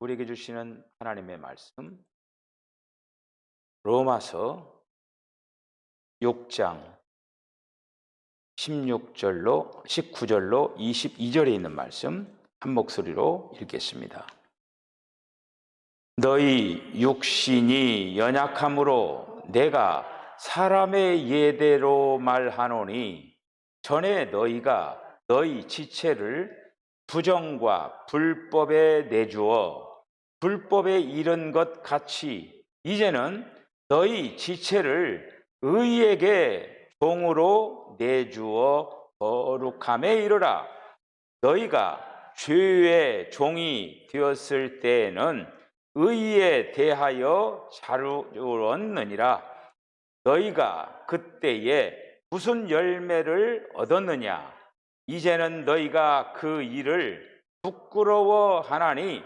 우리에게 주시는 하나님의 말씀, 로마서 6장 16절로 19절로 22절에 있는 말씀 한 목소리로 읽겠습니다. 너희 육신이 연약함으로 내가 사람의 예대로 말하노니, 전에 너희가 너희 지체를 부정과 불법에 내주어 불법에 이른 것 같이 이제는 너희 지체를 의에게 종으로 내주어 거룩함에 이르라. 너희가 죄의 종이 되었을 때에는 의에 대하여 자유로웠느니라. 너희가 그때에 무슨 열매를 얻었느냐? 이제는 너희가 그 일을 부끄러워하나니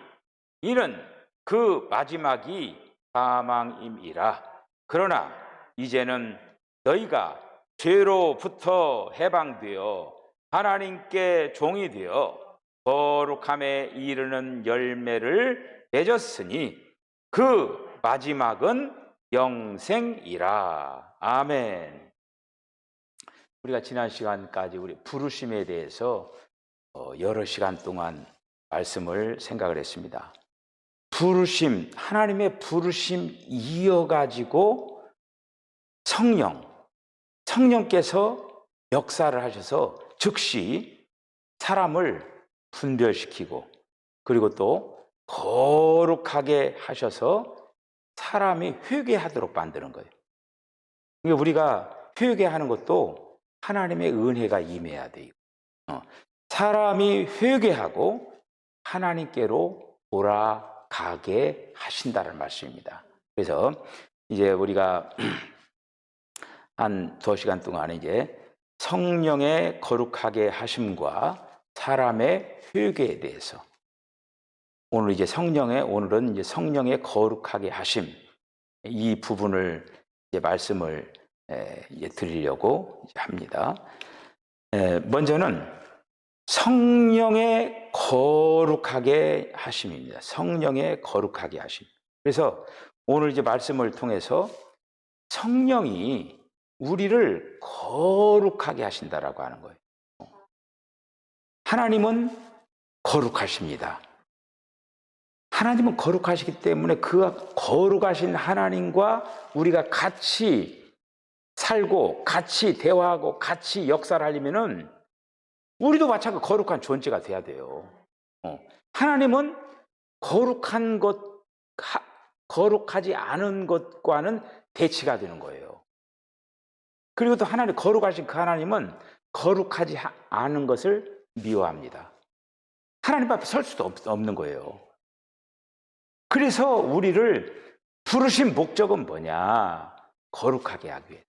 이는 그 마지막이 사망임이라. 그러나 이제는 너희가 죄로부터 해방되어 하나님께 종이 되어 거룩함에 이르는 열매를 맺었으니 그 마지막은 영생이라. 아멘. 우리가 지난 시간까지 우리 부르심에 대해서 여러 시간 동안 말씀을 생각을 했습니다. 부르심, 하나님의 부르심 이어가지고 성령께서 역사를 하셔서 즉시 사람을 분별시키고 그리고 또 거룩하게 하셔서 사람이 회개하도록 만드는 거예요. 그러니까 우리가 회개하는 것도 하나님의 은혜가 임해야 돼요. 사람이 회개하고 하나님께로 돌아가게 하신다는 말씀입니다. 그래서 이제 우리가 한 2시간 동안 이제 성령의 거룩하게 하심과 사람의 회개에 대해서 오늘은 이제 성령의 거룩하게 하심 이 부분을 이제 말씀을 이제 드리려고 합니다. 먼저는 성령의 거룩하게 하심입니다. 성령의 거룩하게 하심. 그래서 오늘 이제 말씀을 통해서 성령이 우리를 거룩하게 하신다라고 하는 거예요. 하나님은 거룩하십니다. 하나님은 거룩하시기 때문에 그 거룩하신 하나님과 우리가 같이 살고 같이 대화하고 같이 역사를 하려면은 우리도 마찬가지로 거룩한 존재가 돼야 돼요. 하나님은 거룩하지 않은 것과는 대치가 되는 거예요. 그리고 또 하나님 거룩하신 그 하나님은 거룩하지 않은 것을 미워합니다. 하나님 앞에 설 수도 없는 거예요. 그래서 우리를 부르신 목적은 뭐냐? 거룩하게 하기 위해.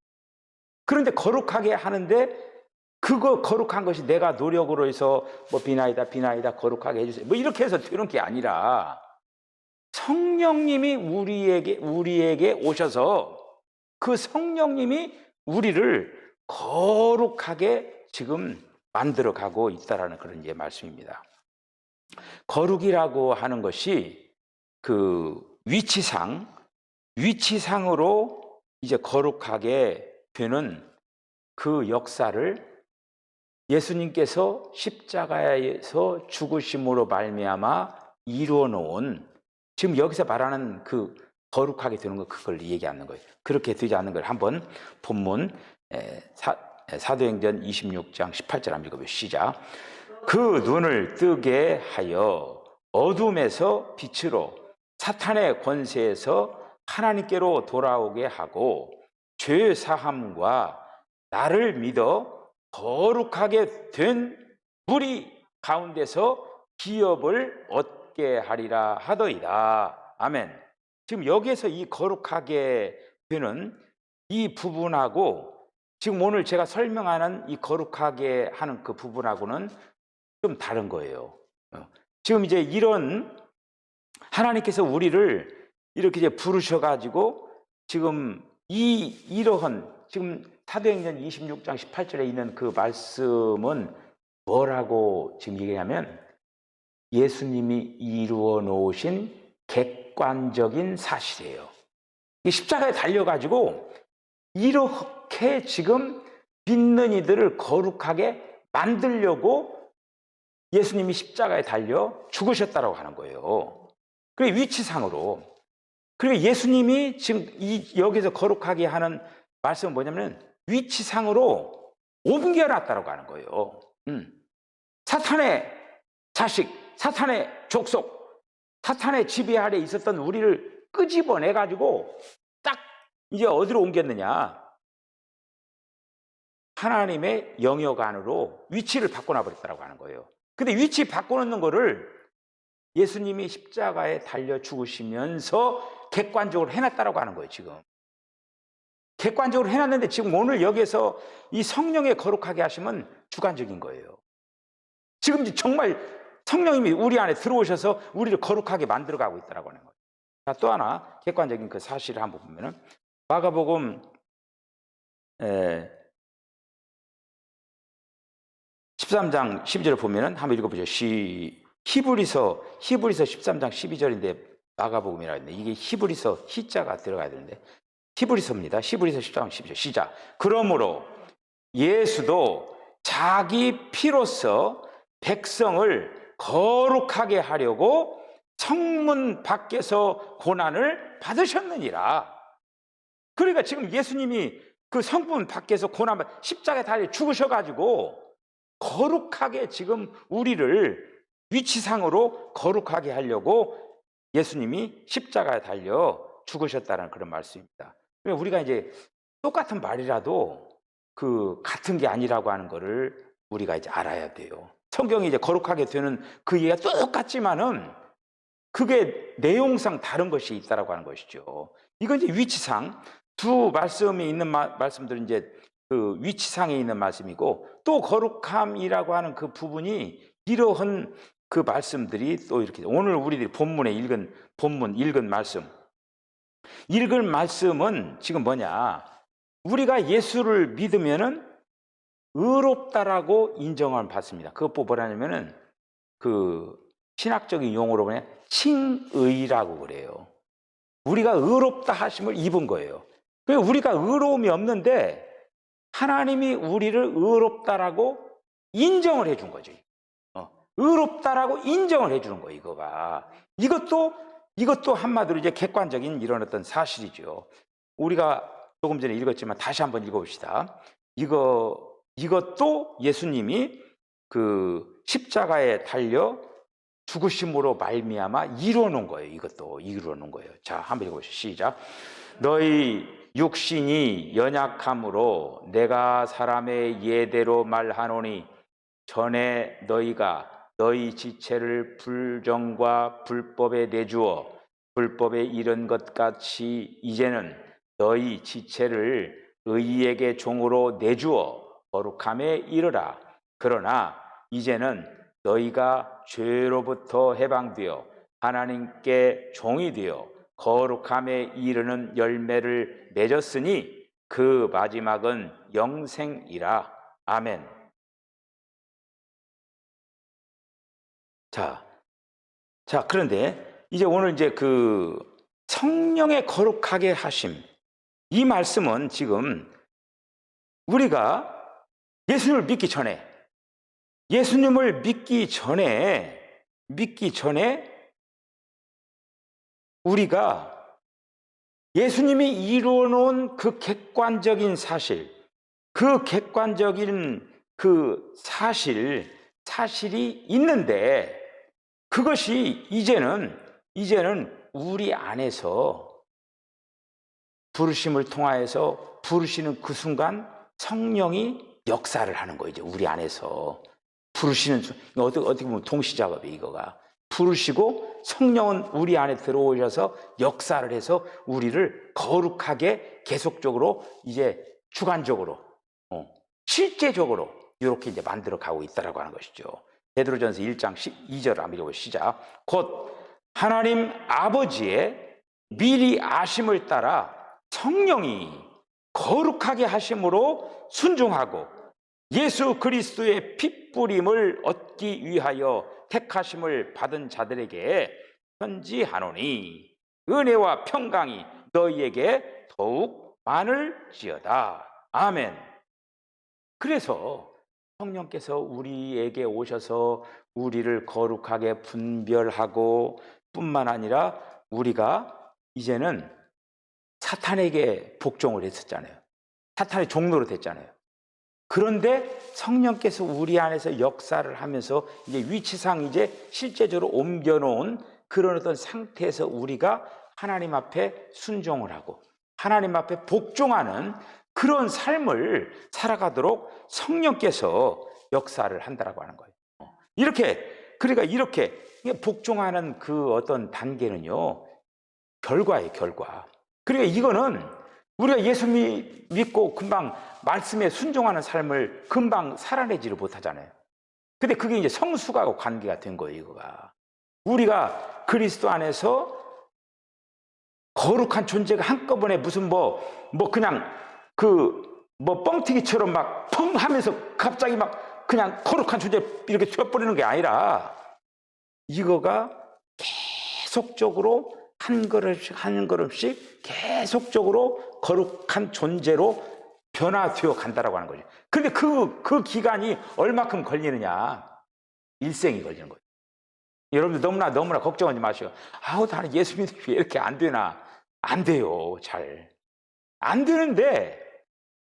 그런데 거룩하게 하는데 그거 거룩한 것이 내가 노력으로 해서 뭐 비나이다 거룩하게 해주세요. 뭐 이렇게 해서 되는 게 아니라 성령님이 우리에게 오셔서 그 성령님이 우리를 거룩하게 지금 만들어 가고 있다라는 그런 이제 말씀입니다. 거룩이라고 하는 것이 그 위치상으로 이제 거룩하게 되는 그 역사를 예수님께서 십자가에서 죽으심으로 말미암아 이루어 놓은 지금 여기서 말하는 그 거룩하게 되는 거 그걸 얘기하는 거예요. 그렇게 되지 않는 걸 한번 본문 사도행전 26장 18절 한번 읽어보세요. 시작. 그 눈을 뜨게 하여 어둠에서 빛으로 사탄의 권세에서 하나님께로 돌아오게 하고 죄 사함과 나를 믿어 거룩하게 된 무리 가운데서 기업을 얻게 하리라 하더이다. 아멘. 지금 여기에서 이 거룩하게 되는 이 부분하고 지금 오늘 제가 설명하는 이 거룩하게 하는 그 부분하고는 좀 다른 거예요. 지금 이제 이런 하나님께서 우리를 이렇게 이제 부르셔가지고 지금 이러한 지금 사도행전 26장 18절에 있는 그 말씀은 뭐라고 지금 얘기하면 예수님이 이루어 놓으신 객관적인 사실이에요. 이 십자가에 달려가지고 이렇게 지금 믿는 이들을 거룩하게 만들려고 예수님이 십자가에 달려 죽으셨다고 하는 거예요. 그리고 위치상으로. 그리고 예수님이 지금 여기서 거룩하게 하는 말씀은 뭐냐면 위치상으로 옮겨놨다고 하는 거예요. 사탄의 자식, 사탄의 족속, 사탄의 지배 아래 있었던 우리를 끄집어내가지고 딱 이제 어디로 옮겼느냐? 하나님의 영역 안으로 위치를 바꿔놔버렸다고 하는 거예요. 근데 위치 바꿔놓는 거를 예수님이 십자가에 달려 죽으시면서 객관적으로 해놨다고 하는 거예요, 지금. 객관적으로 해놨는데 지금 오늘 여기에서 이 성령의 거룩하게 하심은 주관적인 거예요. 지금 정말 성령님이 우리 안에 들어오셔서 우리를 거룩하게 만들어가고 있다고 하는 거예요. 자, 또 하나 객관적인 그 사실을 한번 보면은 마가복음 13장 12절을 보면은 한번 읽어보죠. 히브리서 13장 12절인데 마가복음이라 했는데 이게 히브리서 히자가 들어가야 되는데 히브리서입니다. 히브리서 13장 12절 시작. 그러므로 예수도 자기 피로서 백성을 거룩하게 하려고 성문 밖에서 고난을 받으셨느니라. 그러니까 지금 예수님이 그 성문 밖에서 고난 십자가에 달려 죽으셔가지고 거룩하게 지금 우리를 위치상으로 거룩하게 하려고 예수님이 십자가에 달려 죽으셨다는 그런 말씀입니다. 우리가 이제 똑같은 말이라도 그 같은 게 아니라고 하는 거를 우리가 이제 알아야 돼요. 성경이 이제 거룩하게 되는 그 얘기가 똑같지만은 그게 내용상 다른 것이 있다라고 하는 것이죠. 이건 이제 위치상 두 말씀이 있는 말씀들은 이제 그 위치상에 있는 말씀이고 또 거룩함이라고 하는 그 부분이 이러한 그 말씀들이 또 이렇게 오늘 우리들이 본문에 읽은 말씀은 지금 뭐냐? 우리가 예수를 믿으면은 의롭다라고 인정을 받습니다. 그것 뭐라냐면은 그 신학적인 용어로 보면 칭의라고 그래요. 우리가 의롭다 하심을 입은 거예요. 그러니까 우리가 의로움이 없는데 하나님이 우리를 의롭다라고 인정을 해준 거죠. 의롭다라고 인정을 해주는 거예요. 이거가 이것도 한마디로 이제 객관적인 이런 어떤 사실이죠. 우리가 조금 전에 읽었지만 다시 한번 읽어봅시다. 이것도 예수님이 그 십자가에 달려 죽으심으로 말미암아 이루어놓은 거예요. 이것도 이루어놓은 거예요. 자, 한번 읽어보시죠. 시작. 너희 육신이 연약함으로 내가 사람의 예대로 말하노니 전에 너희가 너희 지체를 불정과 불법에 내주어 불법에 이른 것 같이 이제는 너희 지체를 의에게 종으로 내주어 거룩함에 이르라. 그러나 이제는 너희가 죄로부터 해방되어 하나님께 종이 되어 거룩함에 이르는 열매를 맺었으니 그 마지막은 영생이라. 아멘. 자, 그런데 이제 오늘 이제 그 성령의 거룩하게 하심, 이 말씀은 지금 우리가 예수님을 믿기 전에 우리가 예수님이 이루어 놓은 그 객관적인 사실, 그 객관적인 그 사실이 있는데 그것이 이제는 우리 안에서 부르심을 통하여서 부르시는 그 순간 성령이 역사를 하는 거예요. 이제 우리 안에서 부르시는 어떻게 보면 동시작업이에요. 이거가 부르시고 성령은 우리 안에 들어오셔서 역사를 해서 우리를 거룩하게 계속적으로 이제 주관적으로 실제적으로 이렇게 이제 만들어 가고 있다라고 하는 것이죠. 베드로전서 1장 12절 한번 읽어보시죠. 시작. 곧 하나님 아버지의 미리 아심을 따라 성령이 거룩하게 하심으로 순종하고 예수 그리스도의 핏뿌림을 얻기 위하여 택하심을 받은 자들에게 편지하노니 은혜와 평강이 너희에게 더욱 많을지어다. 아멘. 그래서 성령께서 우리에게 오셔서 우리를 거룩하게 분별하고 뿐만 아니라 우리가 이제는 사탄에게 복종을 했었잖아요. 사탄의 종로로 됐잖아요. 그런데 성령께서 우리 안에서 역사를 하면서 이제 위치상 이제 실제적으로 옮겨놓은 그런 어떤 상태에서 우리가 하나님 앞에 순종을 하고 하나님 앞에 복종하는 그런 삶을 살아가도록 성령께서 역사를 한다라고 하는 거예요. 그러니까 이렇게 복종하는 그 어떤 단계는요, 결과예요, 결과. 그러니까 이거는 우리가 예수 믿고 금방 말씀에 순종하는 삶을 금방 살아내지를 못하잖아요. 근데 그게 이제 성숙하고 관계가 된 거예요, 이거가. 우리가 그리스도 안에서 거룩한 존재가 한꺼번에 무슨 그냥 뻥튀기처럼 막 펑 하면서 갑자기 막 그냥 거룩한 존재 이렇게 되어버리는 게 아니라 이거가 계속적으로 한 걸음씩 계속적으로 거룩한 존재로 변화되어 간다라고 하는 거죠. 그런데 그 기간이 얼마큼 걸리느냐? 일생이 걸리는 거예요. 여러분들 너무나 걱정하지 마시고, 나는 예수 믿으면 왜 이렇게 안 되나? 안 돼요, 잘. 안 되는데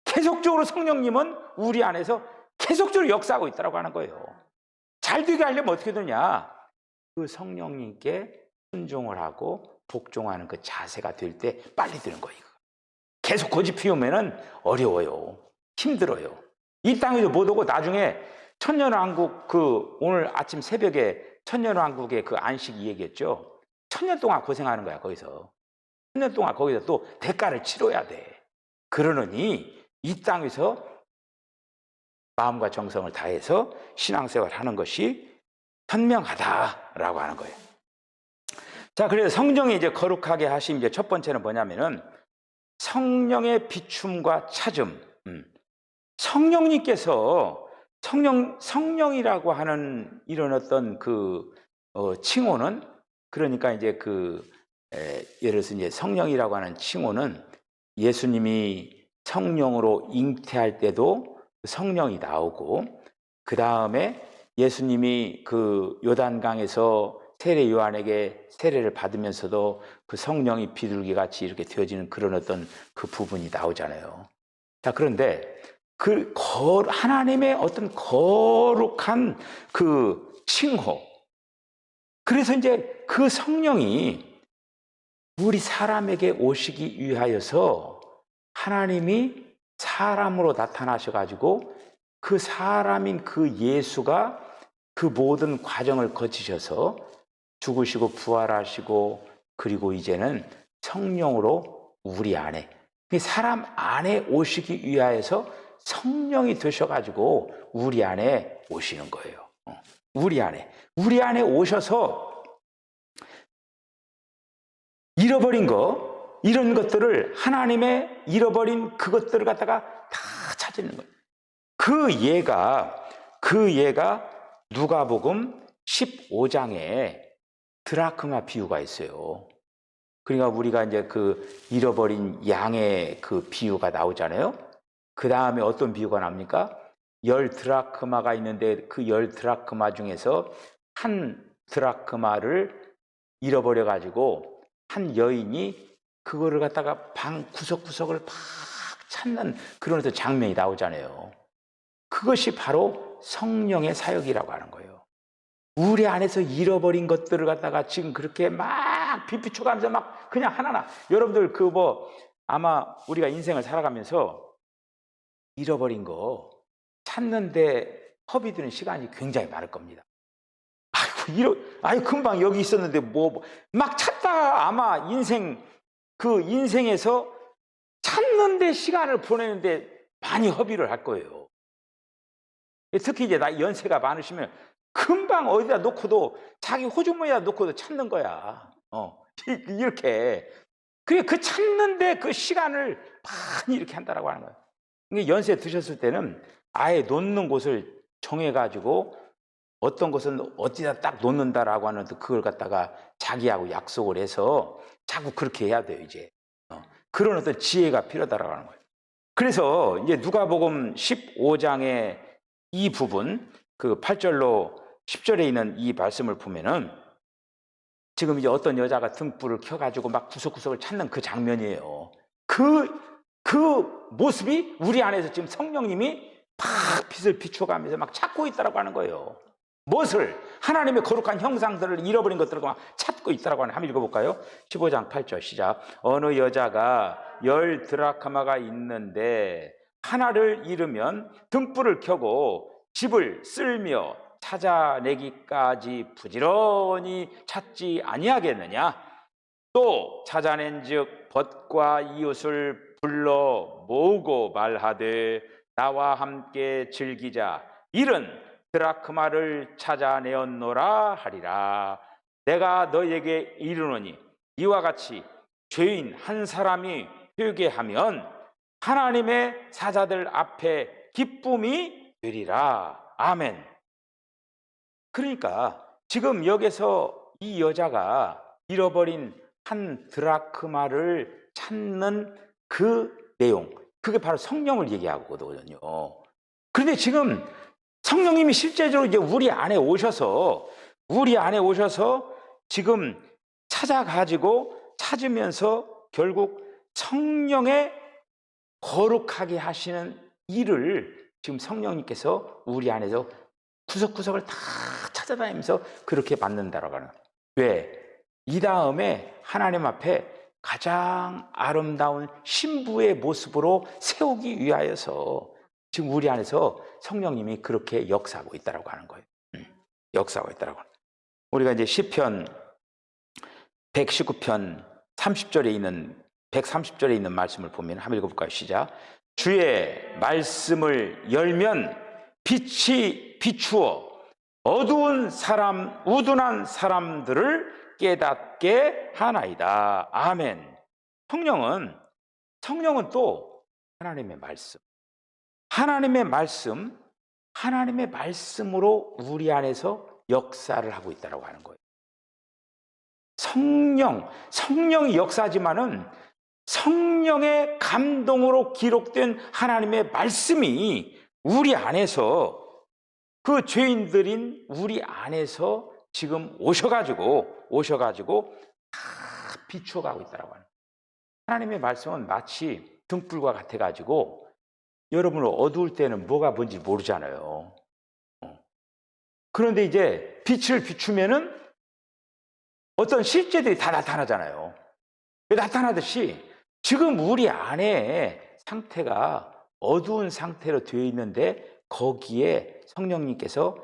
계속적으로 성령님은 우리 안에서 계속적으로 역사하고 있다고 하는 거예요. 잘 되게 하려면 어떻게 되냐? 그 성령님께 순종을 하고 복종하는 그 자세가 될 때 빨리 되는 거예요. 계속 고집 피우면은 어려워요. 힘들어요. 이 땅에도 못 오고 나중에 천년왕국 오늘 아침 새벽에 천년왕국의 그 안식 얘기했죠. 천년 동안 고생하는 거야, 거기서. 천년 동안 거기서 또 대가를 치러야 돼. 그러느니 이 땅에서 마음과 정성을 다해서 신앙생활 하는 것이 현명하다라고 하는 거예요. 자, 그래서 성령이 이제 거룩하게 하심 이제 첫 번째는 뭐냐면은 성령의 비춤과 찾음. 성령님께서 성령이라고 하는 이런 어떤 칭호는 그러니까 이제 예를 들어서 이제 성령이라고 하는 칭호는 예수님이 성령으로 잉태할 때도 성령이 나오고 그 다음에 예수님이 요단강에서 세례 요한에게 세례를 받으면서도 그 성령이 비둘기같이 이렇게 되어지는 그런 어떤 그 부분이 나오잖아요. 자, 그런데 하나님의 어떤 거룩한 칭호. 그래서 이제 그 성령이 우리 사람에게 오시기 위하여서 하나님이 사람으로 나타나셔가지고 그 사람인 그 예수가 그 모든 과정을 거치셔서 죽으시고 부활하시고 그리고 이제는 성령으로 우리 안에 사람 안에 오시기 위하여서 성령이 되셔가지고 우리 안에 오시는 거예요. 우리 안에 오셔서 잃어버린 이런 것들을 하나님의 잃어버린 그것들을 갖다가 다 찾는 거예요. 그 예가 누가복음 15장에 드라크마 비유가 있어요. 그러니까 우리가 이제 잃어버린 양의 비유가 나오잖아요. 그 다음에 어떤 비유가 납니까? 10드라크마가 있는데 그 10드라크마 중에서 한 드라크마를 잃어버려가지고 한 여인이 그거를 갖다가 방 구석구석을 막 찾는 그런 어떤 장면이 나오잖아요. 그것이 바로 성령의 사역이라고 하는 거예요. 우리 안에서 잃어버린 것들을 갖다가 지금 그렇게 막 비비춰가면서 막 그냥 하나하나 여러분들 아마 우리가 인생을 살아가면서 잃어버린 거 찾는데 허비드는 시간이 굉장히 많을 겁니다. 금방 여기 있었는데 막 찾다가 아마 인생에서 찾는데 시간을 보내는데 많이 허비를 할 거예요. 특히 이제 연세가 많으시면 금방 어디다 놓고도 자기 호주머니에다 놓고도 찾는 거야. 이렇게. 그 찾는데 그 시간을 많이 이렇게 한다라고 하는 거예요. 연세 드셨을 때는 아예 놓는 곳을 정해가지고 어떤 것은 어디다 딱 놓는다라고 하는 그걸 갖다가 자기하고 약속을 해서 자꾸 그렇게 해야 돼요, 이제. 그런 어떤 지혜가 필요하다라고 하는 거예요. 그래서 이제 누가복음 15장의 이 부분, 그 8절로 10절에 있는 이 말씀을 보면은 지금 이제 어떤 여자가 등불을 켜가지고 막 구석구석을 찾는 그 장면이에요. 그 모습이 우리 안에서 지금 성령님이 막 빛을 비춰가면서 막 찾고 있다라고 하는 거예요. 무엇을? 하나님의 거룩한 형상들을 잃어버린 것들을 막 찾고 있다라고 하는. 한번 읽어볼까요? 15장 8절 시작. 어느 여자가 10 드라크마가 있는데 하나를 잃으면 등불을 켜고 집을 쓸며 찾아내기까지 부지런히 찾지 아니하겠느냐? 또 찾아낸즉 벗과 이웃을 불러 모으고 말하되 나와 함께 즐기자. 이른 드라크마를 찾아내었노라 하리라. 내가 너에게 이르노니 이와 같이 죄인 한 사람이 회개하면 하나님의 사자들 앞에 기쁨이 되리라. 아멘. 그러니까 지금 여기서 이 여자가 잃어버린 한 드라크마를 찾는 그 내용, 그게 바로 성령을 얘기하거든요. 그런데 지금 성령님이 실제적으로 이제 우리 안에 오셔서 지금 찾아가지고 찾으면서 결국 성령의 거룩하게 하시는 일을 지금 성령님께서 우리 안에서 구석구석을 다 찾아다니면서 그렇게 만든다라고 하는. 왜? 이 다음에 하나님 앞에 가장 아름다운 신부의 모습으로 세우기 위하여서 지금 우리 안에서 성령님이 그렇게 역사하고 있다라고 하는 거예요. 역사하고 있다라고. 우리가 이제 시편 119편 30절에 있는 130절에 있는 말씀을 보면 한번 읽어볼까요? 시작. 주의 말씀을 열면 빛이 비추어 우둔한 사람들을 깨닫게 하나이다. 아멘. 성령은 또 하나님의 말씀으로 우리 안에서 역사를 하고 있다고 하는 거예요. 성령이 역사하지만은 성령의 감동으로 기록된 하나님의 말씀이 우리 안에서 그 죄인들인 우리 안에서 지금 오셔가지고 다 비추어가고 있다고 하는. 하나님의 말씀은 마치 등불과 같아가지고 여러분 어두울 때는 뭐가 뭔지 모르잖아요. 그런데 이제 빛을 비추면은 어떤 실제들이 다 나타나잖아요. 나타나듯이 지금 우리 안에 상태가 어두운 상태로 되어 있는데 거기에 성령님께서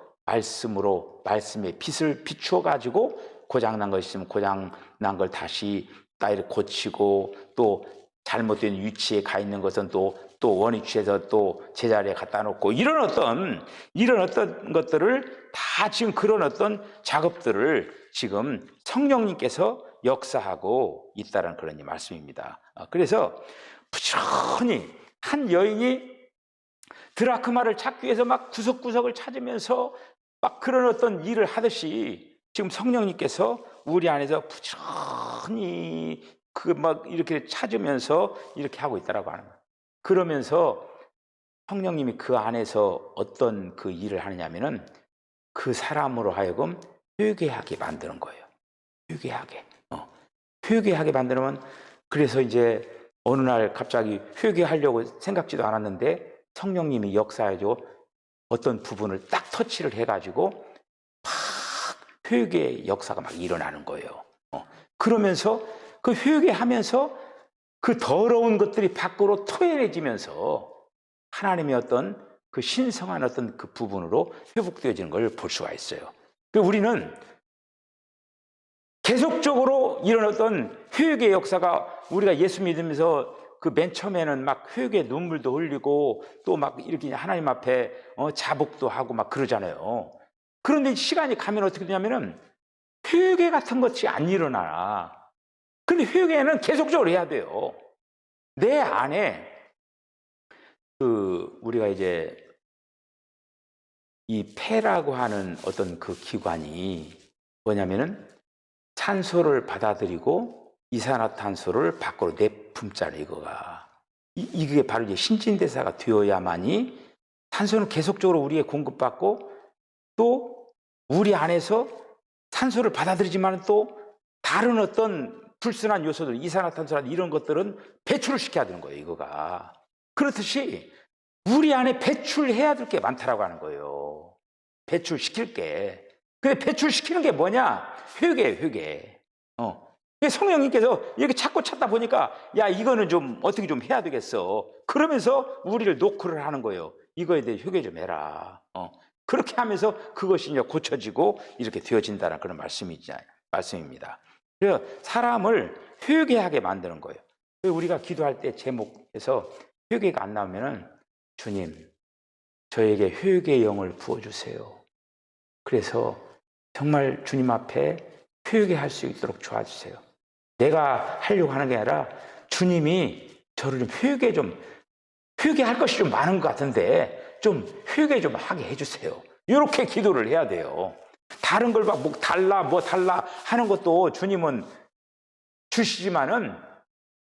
말씀의 빛을 비추어 가지고 고장난 거 있으면 고장난 걸 다시 따위를 고치고 또 잘못된 위치에 가 있는 것은 또 원위치에서 또 제자리에 갖다 놓고 이런 어떤 것들을 다 지금 그런 어떤 작업들을 지금 성령님께서 역사하고 있다는 그런 말씀입니다. 그래서 부지런히 한 여인이 드라크마를 찾기 위해서 막 구석구석을 찾으면서 막 그런 어떤 일을 하듯이 지금 성령님께서 우리 안에서 부지런히 막 이렇게 찾으면서 이렇게 하고 있다라고 하는 거예요. 그러면서 성령님이 그 안에서 어떤 그 일을 하느냐면은 그 사람으로 하여금 회개하게 만드는 거예요. 회개하게 만들면 그래서 이제 어느 날 갑자기 회개하려고 생각지도 않았는데 성령님이 역사해줘 어떤 부분을 딱 터치를 해가지고 막 회개의 역사가 막 일어나는 거예요. 그러면서 그 회개하면서 그 더러운 것들이 밖으로 토해내지면서 하나님의 어떤 그 신성한 어떤 그 부분으로 회복되어지는 걸 볼 수가 있어요. 우리는 계속적으로 이런 어떤 회개의 역사가 우리가 예수 믿으면서 그 맨 처음에는 막 회개의 눈물도 흘리고 또 막 이렇게 하나님 앞에 자복도 하고 막 그러잖아요. 그런데 시간이 가면 어떻게 되냐면은 회개 같은 것이 안 일어나. 근데 회개는 계속적으로 해야 돼요. 내 안에 우리가 이제 이 폐라고 하는 어떤 그 기관이 뭐냐면은 산소를 받아들이고 이산화탄소를 밖으로 내뿜잖아요, 이거가. 이게 바로 이제 신진대사가 되어야만이 산소는 계속적으로 우리에 공급받고 또 우리 안에서 산소를 받아들이지만 또 다른 어떤 불순한 요소들, 이산화탄소나 이런 것들은 배출을 시켜야 되는 거예요, 이거가. 그렇듯이 우리 안에 배출해야 될 게 많다라고 하는 거예요. 배출시킬 게. 근데 배출시키는 게 뭐냐? 회개예요, 회개. 성령님께서 이렇게 찾고 찾다 보니까 야, 이거는 좀 어떻게 좀 해야 되겠어. 그러면서 우리를 노크를 하는 거예요. 이거에 대해 회개 좀 해라. 그렇게 하면서 그것이 이제 고쳐지고 이렇게 되어진다는 그런 말씀입니다. 그래서 사람을 회개하게 만드는 거예요. 우리가 기도할 때 제목에서 회개가 안 나오면은 주님, 저에게 회개의 영을 부어주세요. 그래서 정말 주님 앞에 회개할 수 있도록 도와주세요. 내가 하려고 하는 게 아니라 주님이 저를 좀 회개할 것이 좀 많은 것 같은데 좀 회개 좀 하게 해주세요. 이렇게 기도를 해야 돼요. 다른 걸 막 뭐 달라 하는 것도 주님은 주시지만은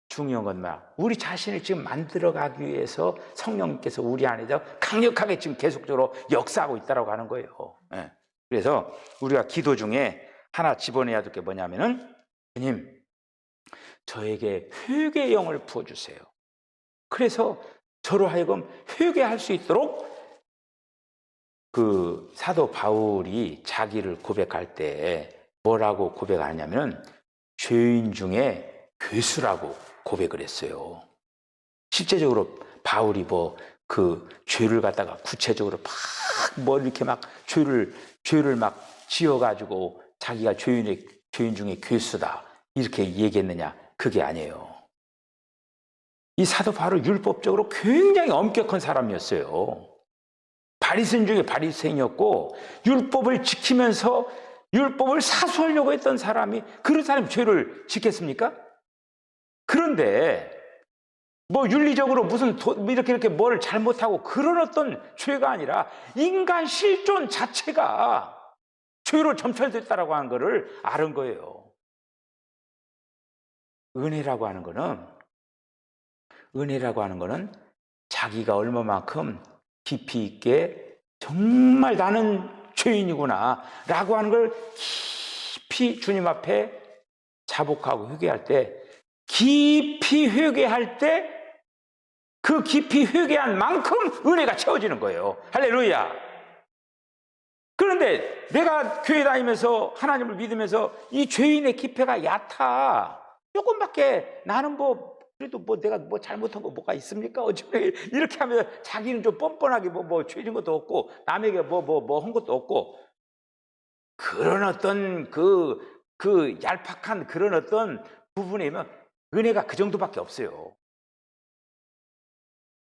중요한 건 뭐야? 우리 자신을 지금 만들어가기 위해서 성령님께서 우리 안에서 강력하게 지금 계속적으로 역사하고 있다고 하는 거예요. 네. 그래서 우리가 기도 중에 하나 집어내야 될 게 뭐냐면은 주님, 저에게 회개의 영을 부어주세요. 그래서 저로 하여금 회개할 수 있도록 그 사도 바울이 자기를 고백할 때 뭐라고 고백하냐면 죄인 중에 괴수라고 고백을 했어요. 실제적으로 바울이 뭐 그 죄를 갖다가 구체적으로 막 뭐 이렇게 막 죄를 막 지어가지고 자기가 죄인 중에 괴수다 이렇게 얘기했느냐? 그게 아니에요. 이 사도 바울은 율법적으로 굉장히 엄격한 사람이었어요. 바리새인 중에 바리새인이었고 율법을 지키면서 율법을 사수하려고 했던 사람이 그런 사람이 죄를 지켰습니까? 그런데 뭐 윤리적으로 무슨 이렇게 뭘 잘못하고 그런 어떤 죄가 아니라 인간 실존 자체가 죄로 점철됐다라고 하는 것을 아는 거예요. 은혜라고 하는 거는 자기가 얼마만큼 깊이 있게 정말 나는 죄인이구나 라고 하는 걸 깊이 주님 앞에 자복하고 회개할 때 깊이 회개할 때 그 깊이 회개한 만큼 은혜가 채워지는 거예요. 할렐루야. 그런데 내가 교회 다니면서 하나님을 믿으면서 이 죄인의 기회가 얕아. 조금밖에 나는 뭐 그래도 뭐 내가 뭐 잘못한 거 뭐가 있습니까? 어차피 이렇게 하면 자기는 좀 뻔뻔하게 뭐 죄진 것도 없고 남에게 뭐 한 것도 없고 그런 어떤 그 얄팍한 그런 어떤 부분이면 은혜가 그 정도밖에 없어요.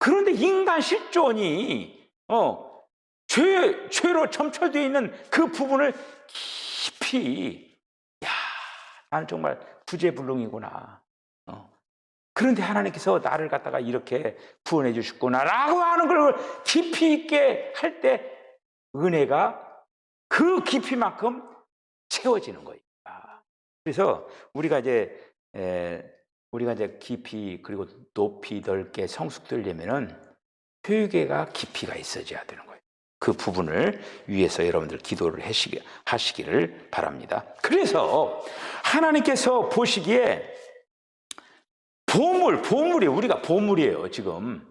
그런데 인간 실존이 죄로 점철되어 있는 그 부분을 깊이 나는 정말 구제불능이구나. 그런데 하나님께서 나를 갖다가 이렇게 구원해 주셨구나라고 하는 걸 깊이 있게 할 때 은혜가 그 깊이만큼 채워지는 거예요. 그래서 우리가 이제 깊이 그리고 높이 넓게 성숙되려면은 회개가 깊이가 있어져야 되는 거예요. 그 부분을 위해서 여러분들 기도를 하시기를 바랍니다. 그래서 하나님께서 보시기에 보물이 우리가 보물이에요. 지금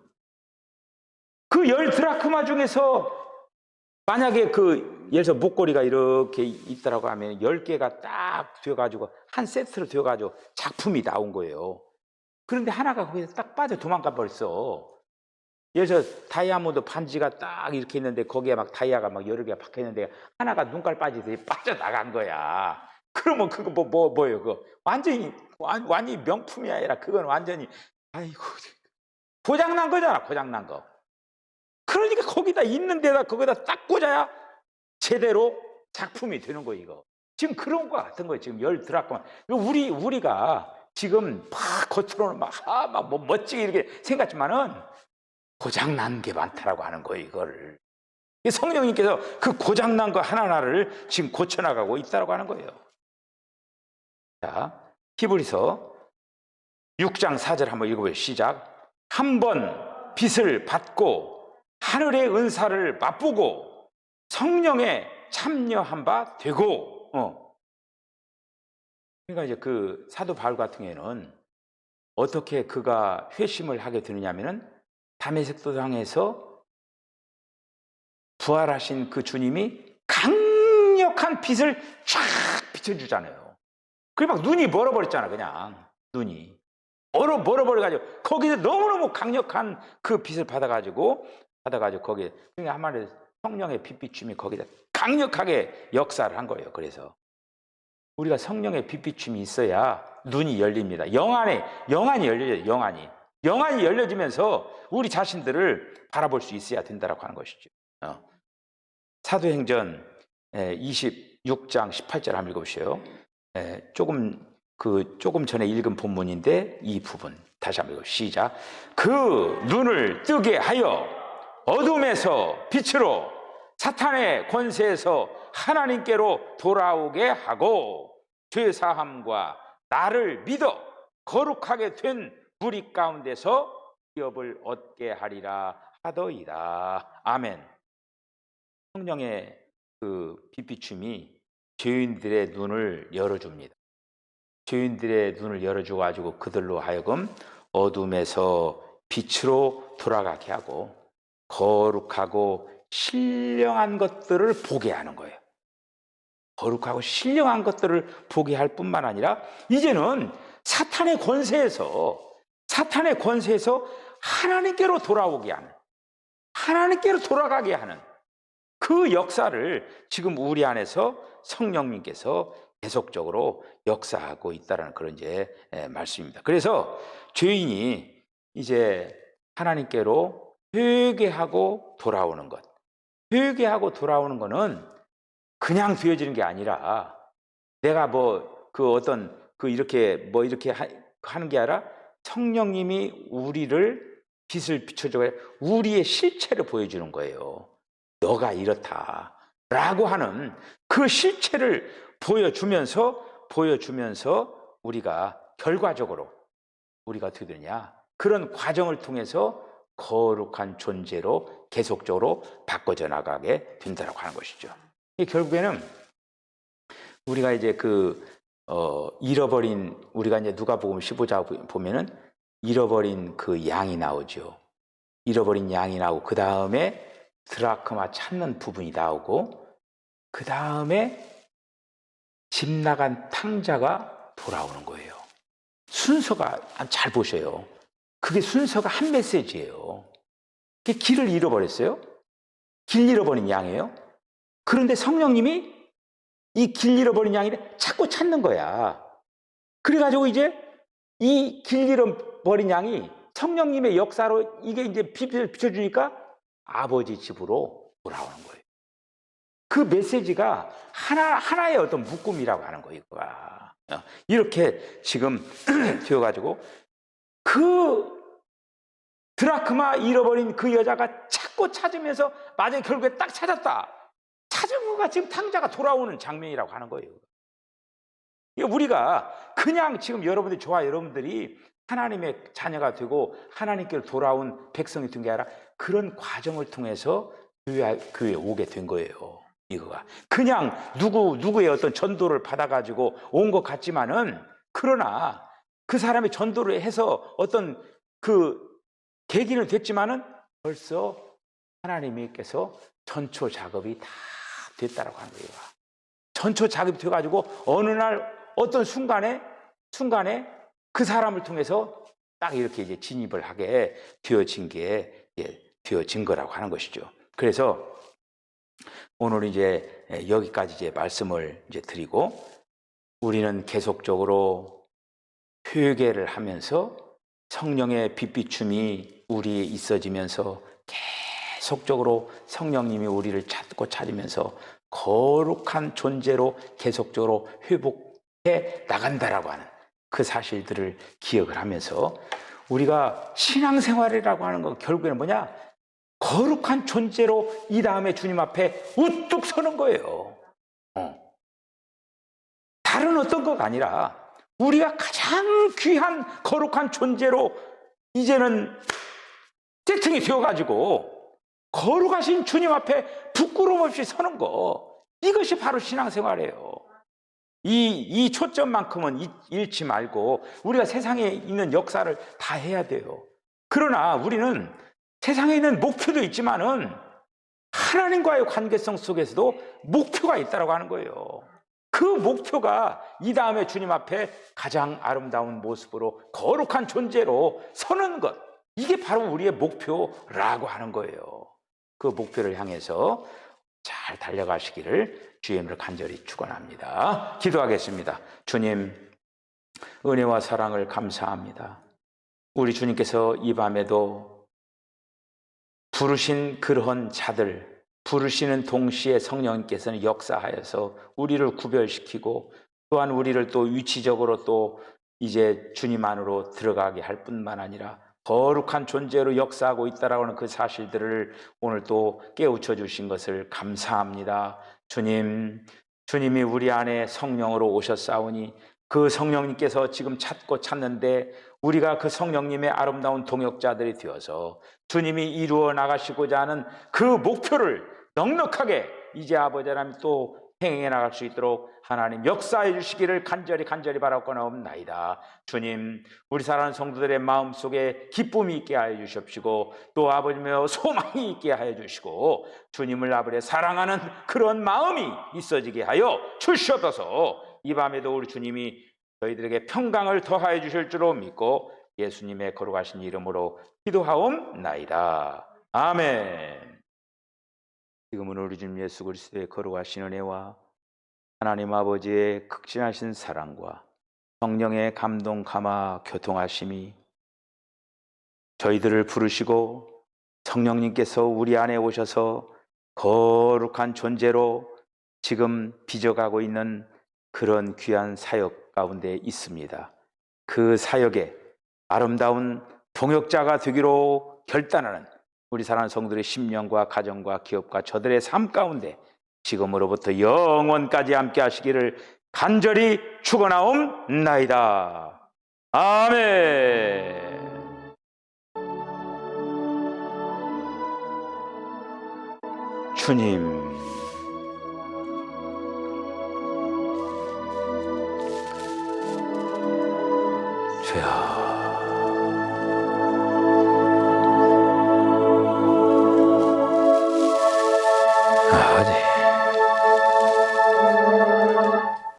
그 10드라크마 중에서 만약에 예를 들어서 목걸이가 이렇게 있다라고 하면 10개가 딱 되어가지고 한 세트로 되어가지고 작품이 나온 거예요. 그런데 하나가 거기서 딱 빠져 도망가 버렸어. 예를 들어서 다이아몬드 반지가 딱 이렇게 있는데 거기에 막 다이아가 막 여러 개가 박혀 있는데 하나가 눈깔 빠지듯이 빠져나간 거야. 그러면 그거 뭐예요? 그거 완전히 명품이 아니라 그건 완전히 아이고 고장난 거잖아. 고장난 거. 그러니까 거기다 있는 데다 거기다 딱 꽂아야 제대로 작품이 되는 거 이거. 지금 그런 거 같은 거예요. 지금 10드라크마. 우리가 지금 막 겉으로는 뭐 멋지게 이렇게 생각했지만은 고장난 게 많다라고 하는 거예요, 이거를. 성령님께서 그 고장난 거 하나하나를 지금 고쳐나가고 있다고 하는 거예요. 자, 히브리서 6장 4절 한번 읽어보세요. 시작. 한번 빛을 받고 하늘의 은사를 맛보고 성령에 참여한 바 되고, 그러니까 이제 그 사도 바울 같은 경우에는 어떻게 그가 회심을 하게 되느냐면은 다메섹 도상에서 부활하신 그 주님이 강력한 빛을 쫙 비춰주잖아요. 그래 막 눈이 멀어버렸잖아. 그냥 눈이 멀어버려가지고 거기서 너무너무 강력한 그 빛을 받아가지고 거기에, 그러니까 한마디로 성령의 빛비춤이 거기다 강력하게 역사를 한 거예요. 그래서 우리가 성령의 빛비춤이 있어야 눈이 열립니다. 영안이 열려요. 영안이 열려지면서 우리 자신들을 바라볼 수 있어야 된다고 하는 것이죠. 사도행전 26장 18절 한번 읽어보세요. 조금 전에 읽은 본문인데 이 부분 다시 한번 읽어보세요. 시작. 그 눈을 뜨게 하여 어둠에서 빛으로 사탄의 권세에서 하나님께로 돌아오게 하고 죄사함과 나를 믿어 거룩하게 된 무리 가운데서 기업을 얻게 하리라 하더이다. 아멘. 성령의 그 빛비춤이 죄인들의 눈을 열어줍니다. 죄인들의 눈을 열어줘가지고 그들로 하여금 어둠에서 빛으로 돌아가게 하고 거룩하고 신령한 것들을 보게 하는 거예요. 거룩하고 신령한 것들을 보게 할 뿐만 아니라 이제는 사탄의 권세에서 하나님께로 돌아오게 하는, 하나님께로 돌아가게 하는 그 역사를 지금 우리 안에서 성령님께서 계속적으로 역사하고 있다는 그런 이제 말씀입니다. 그래서 죄인이 이제 하나님께로 회개하고 돌아오는 것, 회개하고 돌아오는 것은 그냥 되어지는 게 아니라 내가 이렇게 하는 게 아니라 성령님이 우리를 빛을 비춰줘 우리의 실체를 보여주는 거예요. 너가 이렇다 라고 하는 그 실체를 보여주면서 우리가 결과적으로 우리가 어떻게 되냐, 그런 과정을 통해서 거룩한 존재로 계속적으로 바꿔져 나가게 된다고 하는 것이죠. 결국에는 우리가 이제 우리가 이제 누가복음 15장 보면은 잃어버린 그 양이 나오죠. 잃어버린 양이 나오고 그 다음에 드라크마 찾는 부분이 나오고 그 다음에 집 나간 탕자가 돌아오는 거예요. 순서가 잘 보셔요. 그게 순서가 한 메시지예요. 길을 잃어버렸어요. 길 잃어버린 양이에요. 그런데 성령님이 이 길 잃어버린 양이를 자꾸 찾는 거야. 그래가지고 이제 이 길 잃어버린 양이 성령님의 역사로 이게 이제 빛을 비춰주니까 아버지 집으로 돌아오는 거예요. 그 메시지가 하나의 어떤 묶음이라고 하는 거예요. 이렇게 지금 되어가지고 그 드라크마 잃어버린 그 여자가 자꾸 찾으면서 마지막에 결국에 딱 찾았다. 찾은 거가 지금 탕자가 돌아오는 장면이라고 하는 거예요. 우리가 그냥 지금 여러분들이 하나님의 자녀가 되고 하나님께로 돌아온 백성이 된 게 아니라 그런 과정을 통해서 교회에 오게 된 거예요. 이거가 그냥 누구의 어떤 전도를 받아가지고 온 것 같지만은, 그러나 그 사람이 전도를 해서 어떤 그 계기는 됐지만은 벌써 하나님께서 전초 작업이 다 됐다라고 하는 거예요. 전초 작업이 돼가지고 어느 날 어떤 순간에 그 사람을 통해서 딱 이렇게 이제 진입을 하게 되어진 거라고 하는 것이죠. 그래서 오늘 이제 여기까지 이제 말씀을 이제 드리고, 우리는 계속적으로 회개를 하면서 성령의 빛비춤이 우리에 있어지면서 계속적으로 성령님이 우리를 찾으면서 거룩한 존재로 계속적으로 회복해 나간다라고 하는 그 사실들을 기억을 하면서 우리가 신앙생활이라고 하는 건 결국에는 뭐냐? 거룩한 존재로 이 다음에 주님 앞에 우뚝 서는 거예요. 다른 어떤 것가 아니라 우리가 가장 귀한 거룩한 존재로 이제는 세팅이 되어가지고 거룩하신 주님 앞에 부끄러움 없이 서는 거, 이것이 바로 신앙생활이에요. 이 초점만큼은 잃지 말고 우리가 세상에 있는 역사를 다 해야 돼요. 그러나 우리는 세상에 있는 목표도 있지만은 하나님과의 관계성 속에서도 목표가 있다고 하는 거예요. 그 목표가 이 다음에 주님 앞에 가장 아름다운 모습으로 거룩한 존재로 서는 것, 이게 바로 우리의 목표라고 하는 거예요. 그 목표를 향해서 잘 달려가시기를 주님을 간절히 축원합니다. 기도하겠습니다. 주님, 은혜와 사랑을 감사합니다. 우리 주님께서 이 밤에도 부르신 그러한 자들, 부르시는 동시에 성령님께서는 역사하여서 우리를 구별시키고 또한 우리를 또 위치적으로 또 이제 주님 안으로 들어가게 할 뿐만 아니라 거룩한 존재로 역사하고 있다라고 하는 그 사실들을 오늘 또 깨우쳐 주신 것을 감사합니다. 주님, 주님이 우리 안에 성령으로 오셨사오니 그 성령님께서 지금 찾고 찾는데 우리가 그 성령님의 아름다운 동역자들이 되어서 주님이 이루어 나가시고자 하는 그 목표를 넉넉하게 이제 아버지 하나님 또 행해 나갈 수 있도록 하나님 역사해 주시기를 간절히 바라옵나이다. 주님, 우리 사랑하는 성도들의 마음속에 기쁨이 있게 하여 주십시고 또 아버지며 소망이 있게 하여 주시고 주님을 아버지 사랑하는 그런 마음이 있어지게 하여 주시옵소서. 이 밤에도 우리 주님이 저희들에게 평강을 더하여 주실 줄로 믿고 예수님의 거룩하신 이름으로 기도하옵나이다. 아멘. 지금은 우리 주님 예수 그리스도의 거룩하신 은혜와 하나님 아버지의 극진하신 사랑과 성령의 감동 감화 교통하심이 저희들을 부르시고 성령님께서 우리 안에 오셔서 거룩한 존재로 지금 빚어가고 있는 그런 귀한 사역 가운데 있습니다. 그 사역에 아름다운 동역자가 되기로 결단하는 우리 사랑하는 성도들의 심령과 가정과 기업과 저들의 삶 가운데 지금으로부터 영원까지 함께 하시기를 간절히 축원하옵나이다. 아멘. 주님, 주여.